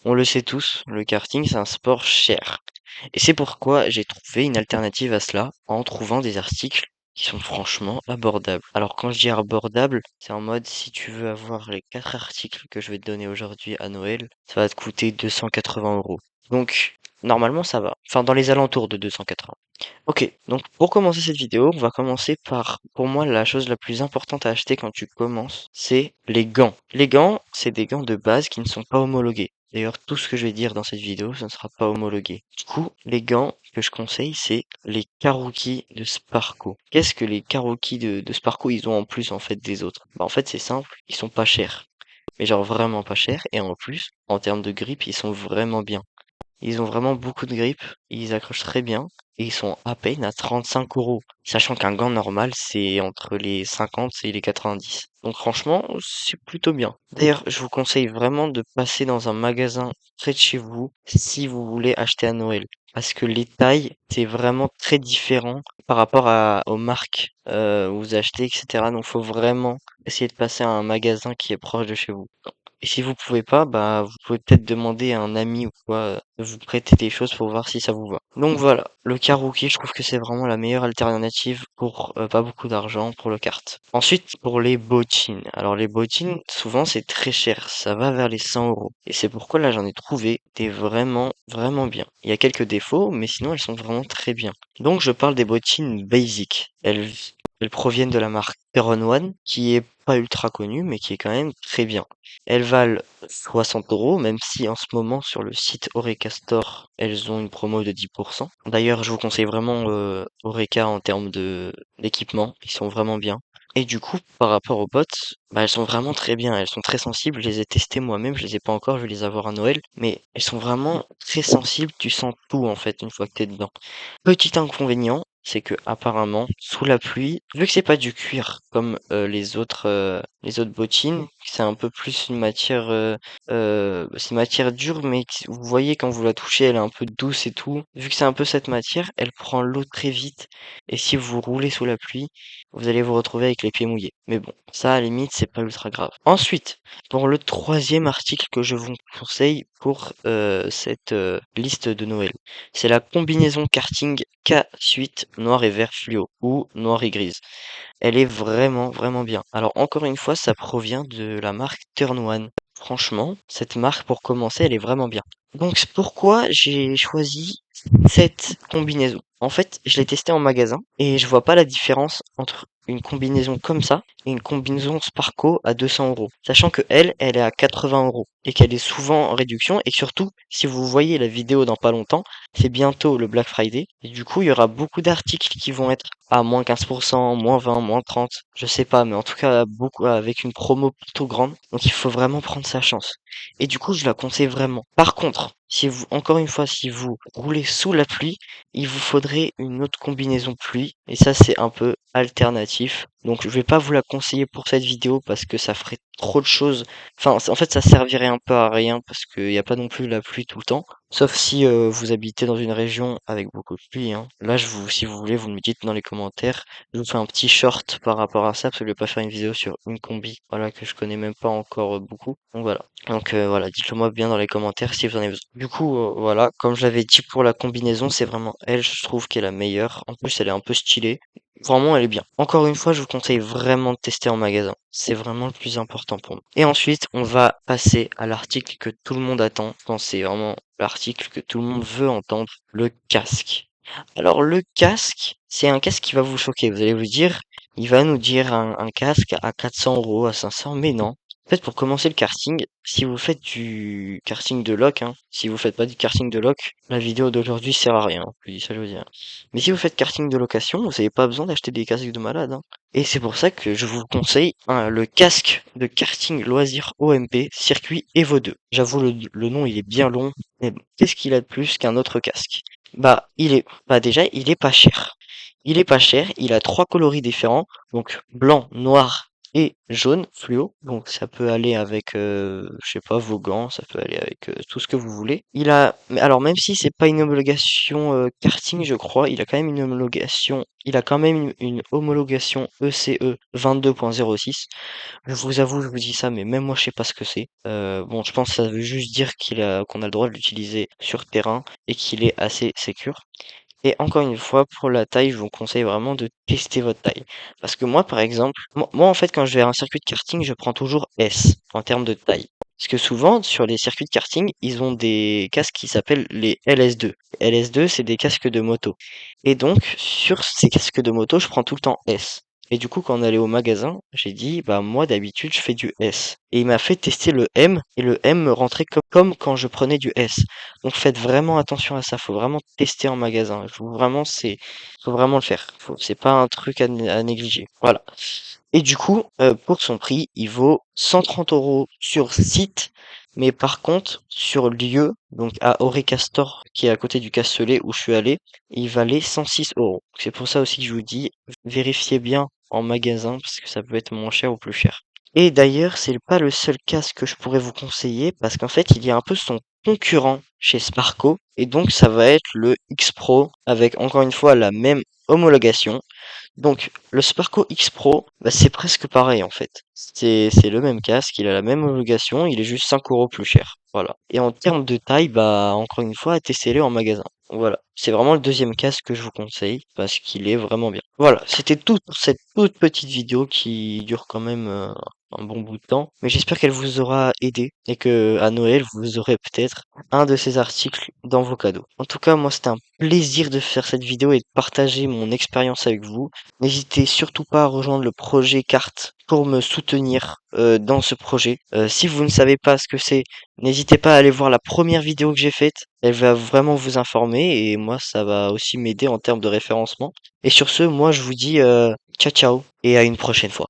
On le sait tous, le karting, c'est un sport cher. Et c'est pourquoi j'ai trouvé une alternative à cela en trouvant des articles qui sont franchement abordables. Alors quand je dis abordable, c'est en mode si tu veux avoir les 4 articles que je vais te donner aujourd'hui à Noël, ça va te coûter 280 €. Donc normalement ça va. Enfin dans les alentours de 280. Ok, donc pour commencer cette vidéo, on va commencer par, pour moi, la chose la plus importante à acheter quand tu commences, c'est les gants. Les gants, c'est des gants de base qui ne sont pas homologués. D'ailleurs, tout ce que je vais dire dans cette vidéo, ça ne sera pas homologué. Du coup, les gants que je conseille, c'est les Karuki de Sparco. Qu'est-ce que les Karuki de Sparco, ils ont en plus, en fait, des autres? Bah, en fait, c'est simple, ils sont pas chers. Mais genre vraiment pas chers, et en plus, en termes de grip, ils sont vraiment bien. Ils ont vraiment beaucoup de grippe, ils accrochent très bien et ils sont à peine à 35 €. Sachant qu'un gant normal, c'est entre les 50 et les 90. Donc franchement, c'est plutôt bien. D'ailleurs, je vous conseille vraiment de passer dans un magasin près de chez vous si vous voulez acheter à Noël. Parce que les tailles, c'est vraiment très différent par rapport aux marques où vous achetez, etc. Donc faut vraiment essayer de passer à un magasin qui est proche de chez vous. Et si vous pouvez pas, bah, vous pouvez peut-être demander à un ami ou quoi, de vous prêter des choses pour voir si ça vous va. Donc voilà, le Karuki, je trouve que c'est vraiment la meilleure alternative pour pas beaucoup d'argent pour le kart. Ensuite, pour les bottines. Alors les bottines, souvent c'est très cher, ça va vers les 100 €. Et c'est pourquoi là j'en ai trouvé des vraiment, vraiment bien. Il y a quelques défauts, mais sinon elles sont vraiment très bien. Donc je parle des bottines basic. Elles proviennent de la marque Heron One, qui est pas ultra connue, mais qui est quand même très bien. Elles valent 60 €, même si en ce moment sur le site Horeca Store, elles ont une promo de 10%. D'ailleurs, je vous conseille vraiment Horeca en termes d'équipement, ils sont vraiment bien. Et du coup, par rapport aux bottes, bah, elles sont vraiment très bien, elles sont très sensibles, je les ai testées moi-même, je les ai pas encore, je vais les avoir à Noël, mais elles sont vraiment très sensibles, tu sens tout en fait une fois que t'es dedans. Petit inconvénient, c'est que apparemment, sous la pluie, vu que c'est pas du cuir comme les autres bottines, c'est un peu plus une matière, c'est une matière dure, mais vous voyez quand vous la touchez, elle est un peu douce et tout. Vu que c'est un peu cette matière, elle prend l'eau très vite, et si vous roulez sous la pluie, vous allez vous retrouver avec les pieds mouillés. Mais bon, ça à la limite, c'est pas ultra grave. Ensuite, pour le troisième article que je vous conseille pour cette liste de Noël. C'est la combinaison karting K-Suite noir et vert fluo ou noir et grise. Elle est vraiment, vraiment bien. Alors encore une fois, ça provient de la marque Turn One. Franchement, cette marque pour commencer, elle est vraiment bien. Donc c'est pourquoi j'ai choisi cette combinaison. En fait, je l'ai testée en magasin et je vois pas la différence entre une combinaison comme ça et une combinaison Sparco à 200 €. Sachant que elle est à 80 € et qu'elle est souvent en réduction et que surtout, si vous voyez la vidéo dans pas longtemps, c'est bientôt le Black Friday et du coup, il y aura beaucoup d'articles qui vont être à moins 15%, moins 20, moins 30, je sais pas, mais en tout cas, beaucoup, avec une promo plutôt grande. Donc il faut vraiment prendre sa chance. Et du coup, je la conseille vraiment. Par contre, si vous, encore une fois, si vous roulez sous la pluie, il vous faudrait une autre combinaison pluie. Et ça, c'est un peu alternatif. Donc, je vais pas vous la conseiller pour cette vidéo parce que ça ferait trop de choses. Enfin, en fait, ça servirait un peu à rien parce qu'il n'y a pas non plus la pluie tout le temps. Sauf si vous habitez dans une région avec beaucoup de pluie, hein. Là, si vous voulez, vous me dites dans les commentaires. Je vous fais un petit short par rapport à ça parce que je vais pas faire une vidéo sur une combi, voilà, que je connais même pas encore beaucoup. Donc voilà. Donc voilà, dites-le moi bien dans les commentaires si vous en avez besoin. Du coup, voilà, comme je l'avais dit pour la combinaison, c'est vraiment elle, je trouve qu'elle est la meilleure. En plus, elle est un peu stylée. Vraiment, elle est bien. Encore une fois, je vous conseille vraiment de tester en magasin. C'est vraiment le plus important pour moi. Et ensuite, on va passer à l'article que tout le monde attend. Je pense que c'est vraiment l'article que tout le monde veut entendre, le casque. Alors le casque, c'est un casque qui va vous choquer. Vous allez vous dire, il va nous dire un casque à 400 €, à 500, mais non. En fait, pour commencer le karting, si vous faites du karting de loc, hein, si vous faites pas du karting de loc, la vidéo d'aujourd'hui sert à rien. Je vous dis ça, je veux dire. Mais si vous faites karting de location, vous n'avez pas besoin d'acheter des casques de malade, hein. Et c'est pour ça que je vous conseille le casque de karting loisir OMP circuit Evo 2. J'avoue, le nom il est bien long, mais bon, qu'est-ce qu'il a de plus qu'un autre casque? Bah déjà, il est pas cher. Il est pas cher, il a 3 coloris différents, donc blanc, noir et jaune fluo. Donc ça peut aller avec, je sais pas, vos gants, ça peut aller avec tout ce que vous voulez. Mais alors même si c'est pas une homologation karting, je crois, il a quand même une homologation ECE 22.06. Je vous avoue, je vous dis ça, mais même moi je sais pas ce que c'est. Bon, je pense que ça veut juste dire qu'on a le droit de l'utiliser sur terrain et qu'il est assez sécure. Et encore une fois, pour la taille, je vous conseille vraiment de tester votre taille. Parce que moi, par exemple, moi, en fait, quand je vais à un circuit de karting, je prends toujours S en termes de taille. Parce que souvent, sur les circuits de karting, ils ont des casques qui s'appellent les LS2. LS2, c'est des casques de moto. Et donc, sur ces casques de moto, je prends tout le temps S. Et du coup, quand on allait au magasin, j'ai dit, bah, moi, d'habitude, je fais du S. Et il m'a fait tester le M, et le M me rentrait comme quand je prenais du S. Donc faites vraiment attention à ça, faut vraiment tester en magasin. Faut vraiment le faire. C'est pas un truc à négliger. Voilà. Et du coup, pour son prix, il vaut 130 € sur site, mais par contre, sur lieu, donc à Horeca Store, qui est à côté du Castellet où je suis allé, il valait 106 €. C'est pour ça aussi que je vous dis, vérifiez bien en magasin, parce que ça peut être moins cher ou plus cher. Et d'ailleurs, c'est pas le seul casque que je pourrais vous conseiller, parce qu'en fait, il y a un peu son concurrent chez Sparco, et donc ça va être le X Pro, avec encore une fois la même homologation. Donc, le Sparco X Pro, bah, c'est presque pareil en fait. C'est le même casque, il a la même homologation, il est juste 5 € plus cher. Voilà. Et en termes de taille, bah, encore une fois, testez-le en magasin. Voilà. C'est vraiment le deuxième casque que je vous conseille parce qu'il est vraiment bien. Voilà. C'était tout pour cette toute petite vidéo qui dure quand même un bon bout de temps. Mais j'espère qu'elle vous aura aidé et que à Noël, vous aurez peut-être un de ces articles dans vos cadeaux. En tout cas, moi, c'était un plaisir de faire cette vidéo et de partager mon expérience avec vous. N'hésitez surtout pas à rejoindre le projet Carte pour me soutenir dans ce projet. Si vous ne savez pas ce que c'est, n'hésitez pas à aller voir la première vidéo que j'ai faite. Elle va vraiment vous informer et moi ça va aussi m'aider en termes de référencement. Et sur ce, moi je vous dis ciao ciao et à une prochaine fois.